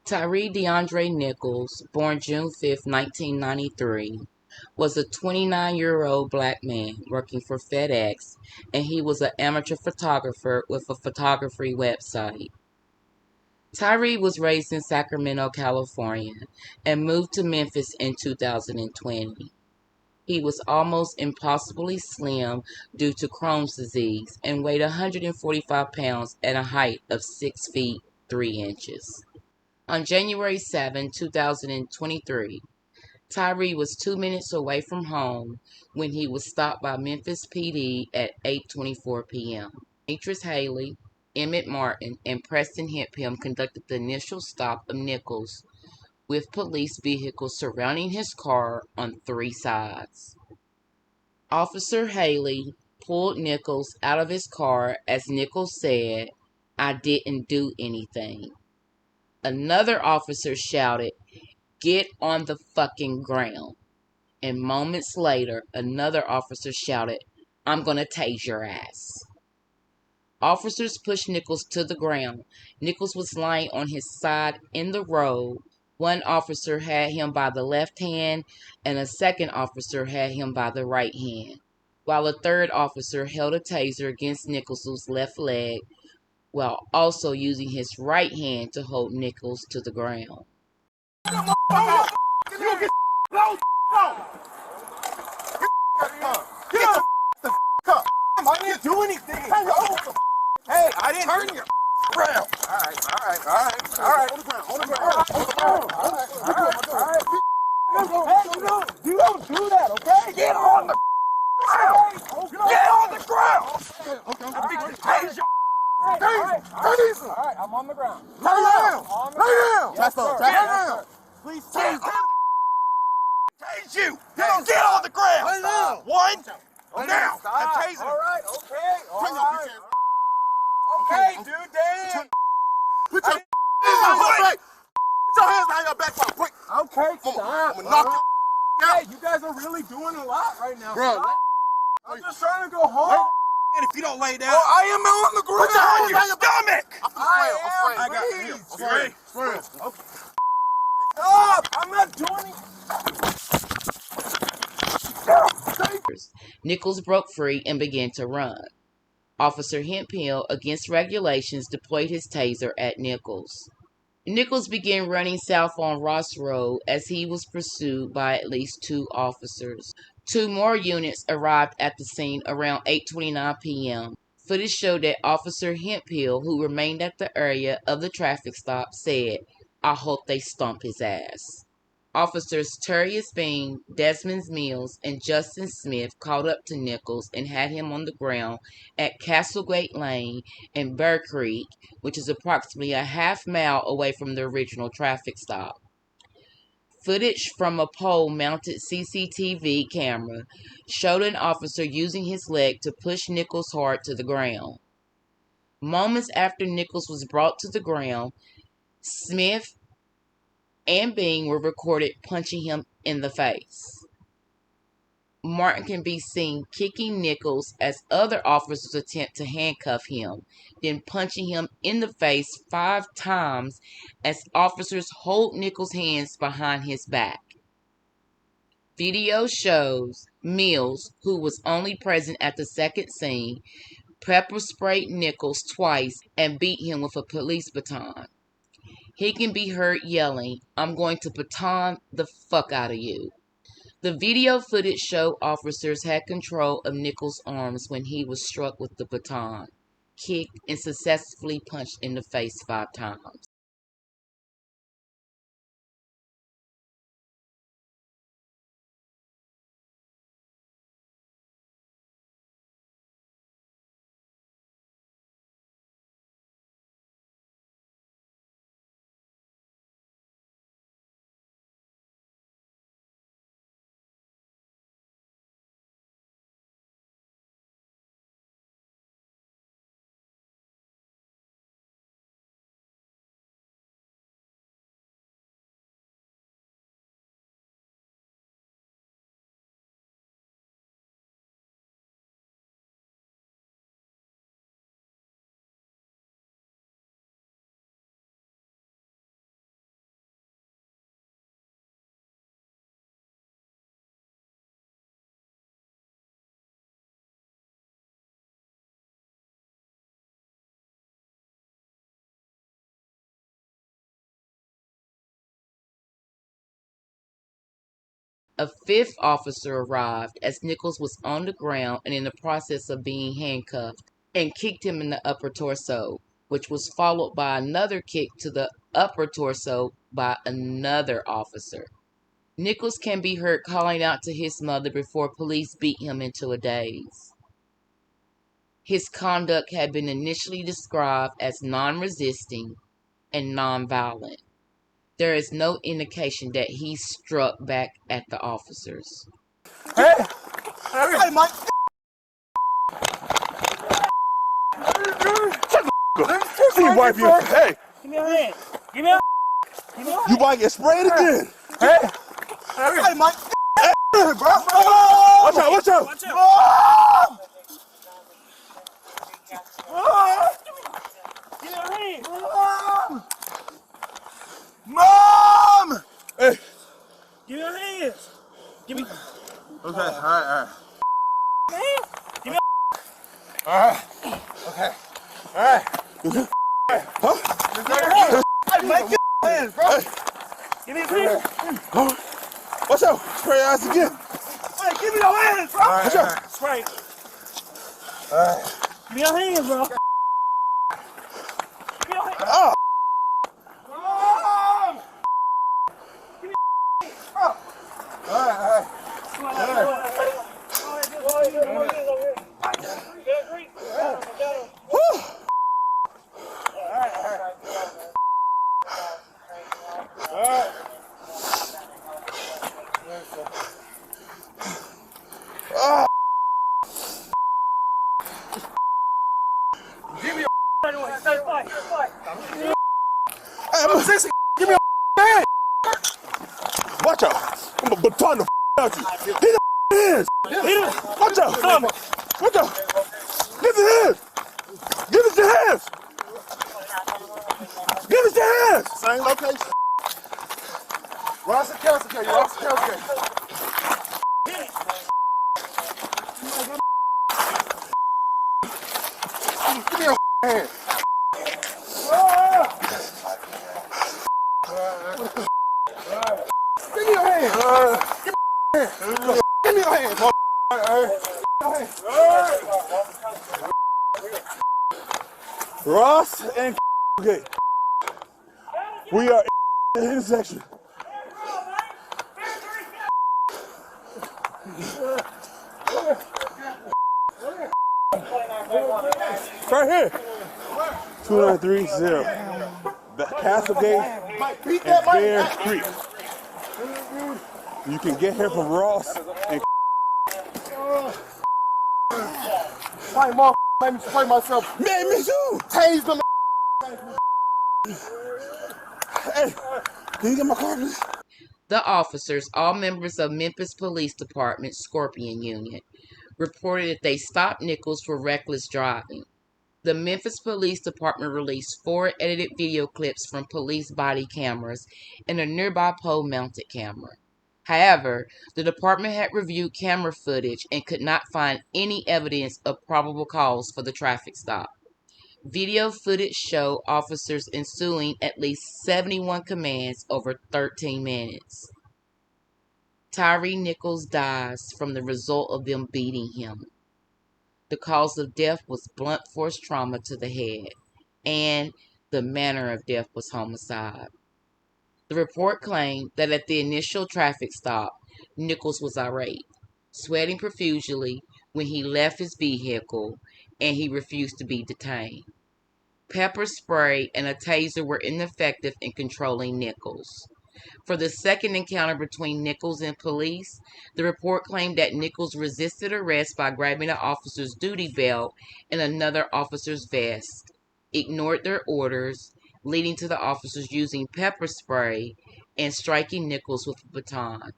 Tyre Nichols, born June 5, 1993, was a 29-year-old black man working for FedEx, and he was an amateur photographer with a photography website. Tyre was raised in Sacramento, California, and moved to Memphis in 2020. He was almost impossibly slim due to Crohn's disease and weighed 145 pounds at a height of 6 feet 3 inches. On January 7, 2023, Tyre was 2 minutes away from home when he was stopped by Memphis PD at 8:24 p.m. Demetrius Haley, Emmett Martin, and Preston Hemphill conducted the initial stop of Nichols, with police vehicles surrounding his car on three sides. Officer Haley pulled Nichols out of his car as Nichols said, "I didn't do anything." Another officer shouted, "Get on the fucking ground." And moments later, another officer shouted, "I'm gonna tase your ass." Officers pushed Nichols to the ground. Nichols was lying on his side in the road. One officer had him by the left hand, and a second officer had him by the right hand, while a third officer held a taser against Nichols' left leg, while also using his right hand to hold Nichols to the ground. I didn't do anything. Hey, I didn't turn your ground. All right. On the ground. Hey, you don't do that, okay? Get on the ground. Get on the ground. Okay. All right, I'm on the ground. Lay down. Chest down. Please tase you. Get on the ground. Lay down. One. Now. I'm tasing. All right. Okay. Okay, dude. Damn. Put your hands behind your back. Quick. Okay. Stop. I'm gonna knock you out. Hey, you guys are really doing a lot right now. Bro. I'm just trying to go home. If you don't lay down, I am on the ground. Put your hands on your stomach. I got you. Okay. Okay. Stop! I'm not doing it. Nichols broke free and began to run. Officer Hemphill, against regulations, deployed his taser at Nichols. Nichols began running south on Ross Road as he was pursued by at least two officers. Two more units arrived at the scene around 8:29 p.m. Footage showed that Officer Hemphill, who remained at the area of the traffic stop, said, "I hope they stomp his ass." Officers Terrius Bean, Desmond Mills, and Justin Smith caught up to Nichols and had him on the ground at Castlegate Lane and Bear Creek, which is approximately a half-mile away from the original traffic stop. Footage from a pole-mounted CCTV camera showed an officer using his leg to push Nichols hard to the ground. Moments after Nichols was brought to the ground, Smith and Bean were recorded punching him in the face. Martin can be seen kicking Nichols as other officers attempt to handcuff him, then punching him in the face 5 times as officers hold Nichols' hands behind his back. Video shows Mills, who was only present at the second scene, pepper sprayed Nichols twice and beat him with a police baton. He can be heard yelling, "I'm going to baton the fuck out of you." The video footage showed officers had control of Nichols' arms when he was struck with the baton, kicked, and successfully punched in the face 5 times. A fifth officer arrived as Nichols was on the ground and in the process of being handcuffed and kicked him in the upper torso, which was followed by another kick to the upper torso by another officer. Nichols can be heard calling out to his mother before police beat him into a daze. His conduct had been initially described as non-resisting and non-violent. There is no indication that he struck back at the officers. Hey! Hey, Mike! See, wipe your... Hey! Give me your hand. Give me your... You might get sprayed again. Hey! Hey, Mike! Hey, bro! Watch out, watch out! Watch out. Give me your hand. Mom! Hey! Give me your hands. Give me... Okay, alright. Man, give me Alright. Okay. Alright. Huh? Hey, Mike, get your hands, bro! Give me your hands. Watch out! Spray your ass again! Hey, give me your hands, bro! Watch out! Spray. Give me your hands, bro. Give me your hands. Oh! Mom! Give me your hands, bro. Alright. Give me a hand! Watch out! I'm gonna baton the out you. Hit the hands! Watch out! Watch out! Give us your hands! Give us your hands! Give us your hands! Same location. Ross and Kelsey, Ross and Kelsey. Give me your hand. Give me your hand. Give me your hand. Ross and okay. We are in the intersection. Right here. 2930. The Castlegate and Bear Creek. You can get here from Ross and my mom made me spray myself. Man, me too. Tase them. Hey, can you get my car, please? The officers, all members of Memphis Police Department Scorpion Unit, reported that they stopped Nichols for reckless driving. The Memphis Police Department released 4 edited video clips from police body cameras and a nearby pole-mounted camera. However, the department had reviewed camera footage and could not find any evidence of probable cause for the traffic stop. Video footage showed officers ensuing at least 71 commands over 13 minutes. Tyre Nichols dies from the result of them beating him. The cause of death was blunt force trauma to the head, and the manner of death was homicide. The report claimed that at the initial traffic stop, Nichols was irate, sweating profusely when he left his vehicle, and he refused to be detained. Pepper spray and a taser were ineffective in controlling Nichols. For the second encounter between Nichols and police, the report claimed that Nichols resisted arrest by grabbing an officer's duty belt and another officer's vest, ignored their orders, leading to the officers using pepper spray and striking Nichols with a baton.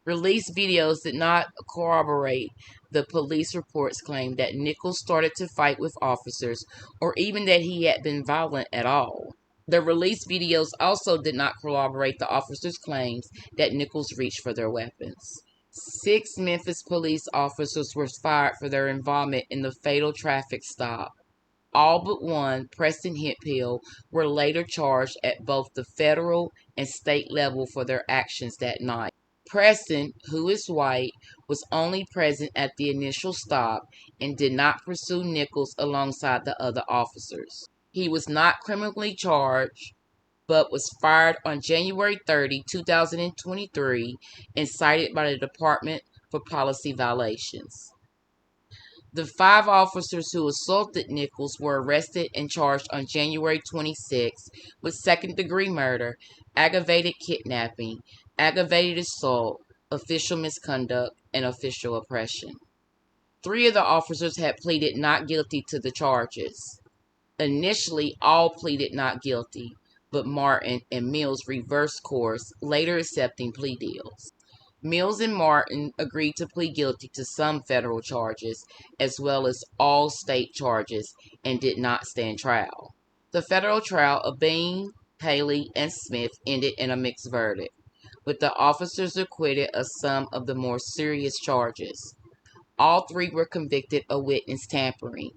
Released videos did not corroborate the police reports claimed that Nichols started to fight with officers or even that he had been violent at all. The released videos also did not corroborate the officers' claims that Nichols reached for their weapons. 6 Memphis police officers were fired for their involvement in the fatal traffic stop. All but one, Preston Hemphill, were later charged at both the federal and state level for their actions that night. Preston, who is white, was only present at the initial stop and did not pursue Nichols alongside the other officers. He was not criminally charged, but was fired on January 30, 2023, and cited by the department for policy violations. The 5 officers who assaulted Nichols were arrested and charged on January 26 with second-degree murder, aggravated kidnapping, aggravated assault, official misconduct, and official oppression. 3 of the officers had pleaded not guilty to the charges. Initially, all pleaded not guilty, but Martin and Mills reversed course, later accepting plea deals. Mills and Martin agreed to plead guilty to some federal charges, as well as all state charges, and did not stand trial. The federal trial of Bean, Haley, and Smith ended in a mixed verdict, with the officers acquitted of some of the more serious charges. All 3 were convicted of witness tampering.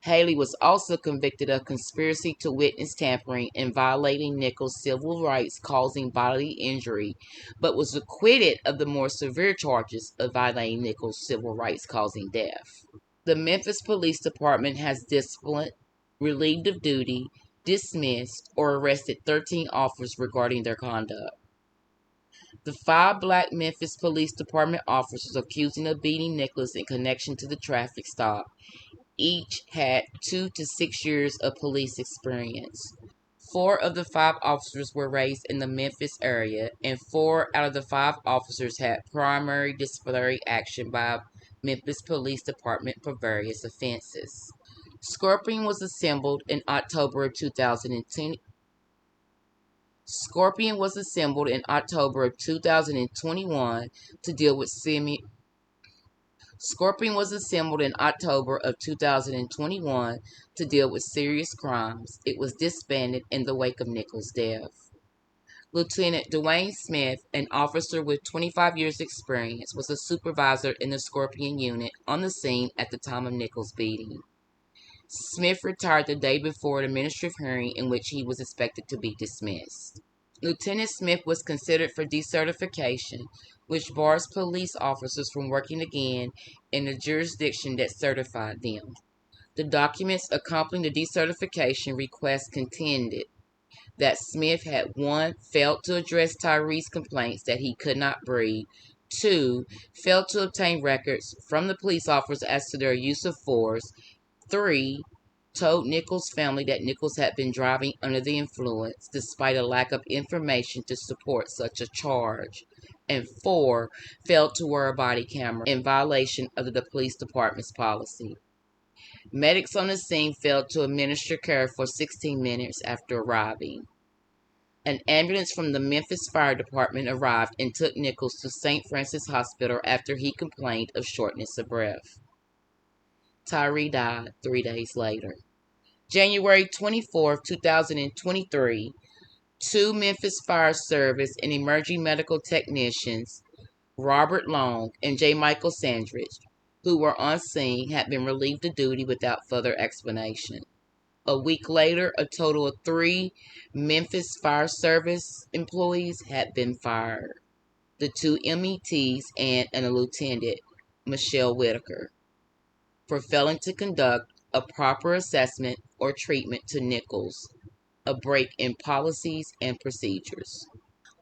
Haley was also convicted of conspiracy to witness tampering and violating Nichols' civil rights causing bodily injury, but was acquitted of the more severe charges of violating Nichols' civil rights causing death. The Memphis Police Department has disciplined, relieved of duty, dismissed, or arrested 13 officers regarding their conduct. The 5 black Memphis Police Department officers accused of beating Nichols in connection to the traffic stop each had 2 to 6 years of police experience. 4 of the 5 officers were raised in the Memphis area, and 4 out of the 5 officers had primary disciplinary action by Memphis Police Department for various offenses. Scorpion was assembled in October of 2010. Scorpion was assembled in October of 2021 to deal with Scorpion was assembled in October of 2021 to deal with serious crimes. It was disbanded in the wake of Nichols' death. Lieutenant Dwayne Smith, an officer with 25 years' experience, was a supervisor in the Scorpion unit on the scene at the time of Nichols' beating. Smith retired the day before an administrative hearing in which he was expected to be dismissed. Lieutenant Smith was considered for decertification, which bars police officers from working again in the jurisdiction that certified them. The documents accompanying the decertification request contended that Smith had 1. Failed to address Tyre's complaints that he could not breathe, 2. Failed to obtain records from the police officers as to their use of force, 3. Told Nichols' family that Nichols had been driving under the influence despite a lack of information to support such a charge, and 4. Failed to wear a body camera in violation of the police department's policy. Medics on the scene failed to administer care for 16 minutes after arriving. An ambulance from the Memphis Fire Department arrived and took Nichols to St. Francis Hospital after he complained of shortness of breath. Tyre died 3 days later. January 24, 2023, 2 Memphis Fire Service and emerging medical technicians, Robert Long and J. Michael Sandridge, who were on scene, had been relieved of duty without further explanation. A week later, a total of 3 Memphis Fire Service employees had been fired. The 2 METs and a lieutenant, Michelle Whitaker, for failing to conduct a proper assessment or treatment to Nichols, a break in policies and procedures.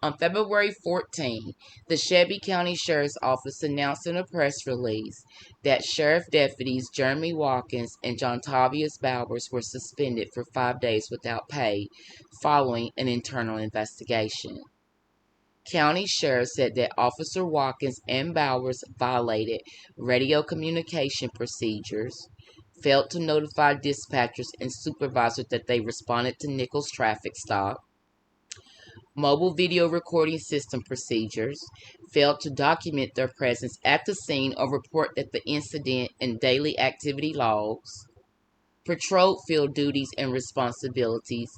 On February 14, the Shelby County Sheriff's Office announced in a press release that Sheriff Deputies Jeremy Watkins and Jontavius Bowers were suspended for 5 days without pay following an internal investigation. County Sheriff said that Officer Watkins and Bowers violated radio communication procedures, failed to notify dispatchers and supervisors that they responded to Nichols' traffic stop, mobile video recording system procedures, failed to document their presence at the scene or report that the incident in daily activity logs, patrol field duties and responsibilities,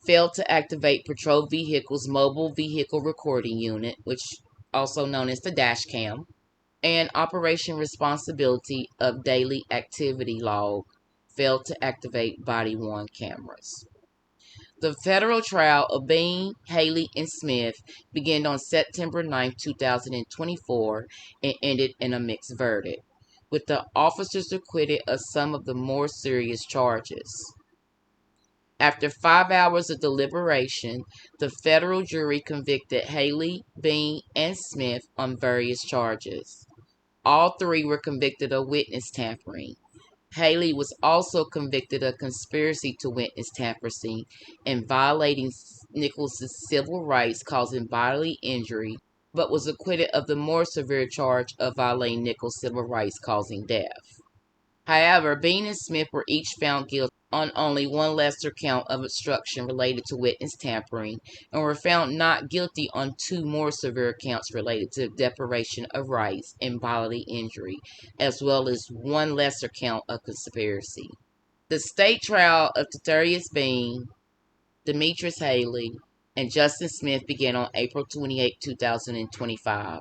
failed to activate patrol vehicles' mobile vehicle recording unit, which also known as the dash cam, and operation responsibility of daily activity log, failed to activate body-worn cameras. The federal trial of Bean, Haley, and Smith began on September 9, 2024, and ended in a mixed verdict, with the officers acquitted of some of the more serious charges. After 5 hours of deliberation, the federal jury convicted Haley, Bean, and Smith on various charges. All three were convicted of witness tampering. Haley was also convicted of conspiracy to witness tampering and violating Nichols' civil rights causing bodily injury, but was acquitted of the more severe charge of violating Nichols' civil rights causing death. However, Bean and Smith were each found guilty on only one lesser count of obstruction related to witness tampering, and were found not guilty on two more severe counts related to deprivation of rights and bodily injury, as well as one lesser count of conspiracy. The state trial of Tyre Bean, Demetrius Haley, and Justin Smith began on April 28, 2025.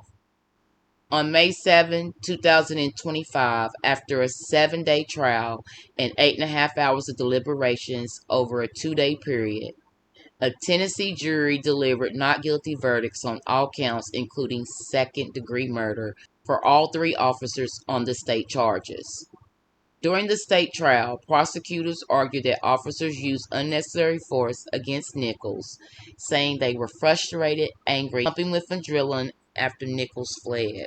On May 7, 2025, after a 7-day trial and 8.5 hours of deliberations over a 2-day period, a Tennessee jury delivered not guilty verdicts on all counts, including second-degree murder, for all three officers on the state charges. During the state trial, prosecutors argued that officers used unnecessary force against Nichols, saying they were frustrated, angry, pumping with adrenaline after Nichols fled.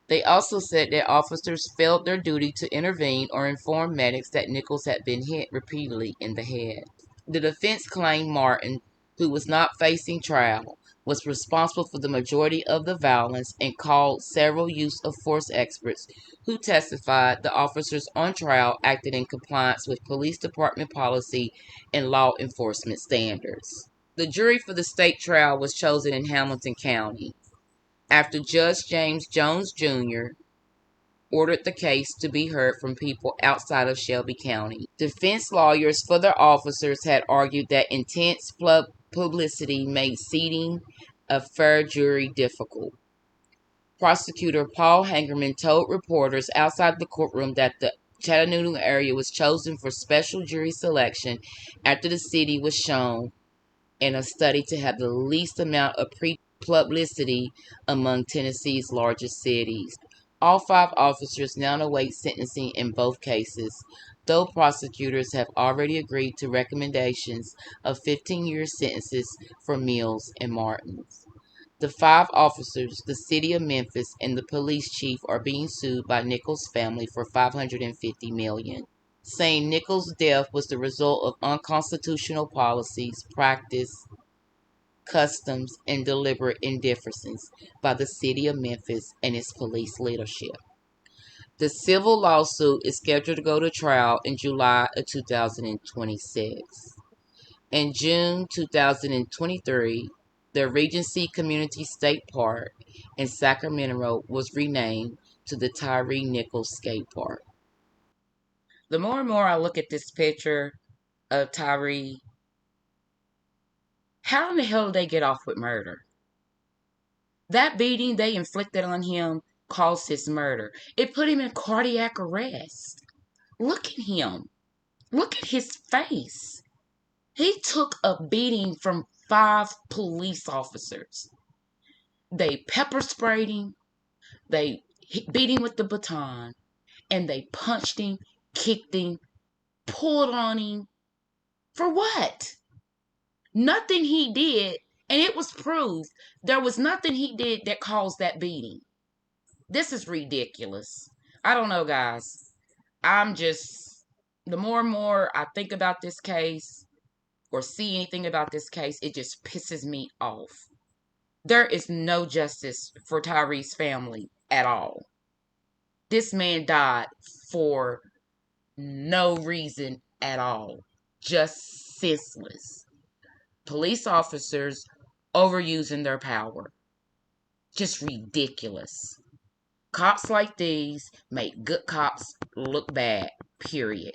They also said that officers failed their duty to intervene or inform medics that Nichols had been hit repeatedly in the head. The defense claimed Martin, who was not facing trial, was responsible for the majority of the violence and called several use of force experts who testified the officers on trial acted in compliance with police department policy and law enforcement standards. The jury for the state trial was chosen in Hamilton County, after Judge James Jones Jr. ordered the case to be heard from people outside of Shelby County. Defense lawyers for the officers had argued that intense publicity made seating a fair jury difficult. Prosecutor Paul Hangerman told reporters outside the courtroom that the Chattanooga area was chosen for special jury selection after the city was shown in a study to have the least amount of publicity among Tennessee's largest cities. All 5 officers now await sentencing in both cases, though prosecutors have already agreed to recommendations of 15-year sentences for Mills and Martins. The 5 officers, the city of Memphis, and the police chief are being sued by Nichols' family for $550 million, saying Nichols' death was the result of unconstitutional policies, practice, customs, and deliberate indifference by the city of Memphis and its police leadership. The civil lawsuit is scheduled to go to trial in July of 2026. In June 2023, the Regency Community State Park in Sacramento was renamed to the Tyre Nichols Skate Park. The more and more I look at this picture of Tyre, how in the hell did they get off with murder? That beating they inflicted on him caused his murder. It put him in cardiac arrest. Look at him. Look at his face. He took a beating from 5 police officers. They pepper sprayed him. They beat him with the baton. And they punched him, kicked him, pulled on him. For what? Nothing he did, and it was proved, there was nothing he did that caused that beating. This is ridiculous. I don't know, guys. The more and more I think about this case or see anything about this case, it just pisses me off. There is no justice for Tyre's family at all. This man died for no reason at all. Just senseless. Police officers overusing their power. Just ridiculous. Cops like these make good cops look bad, period.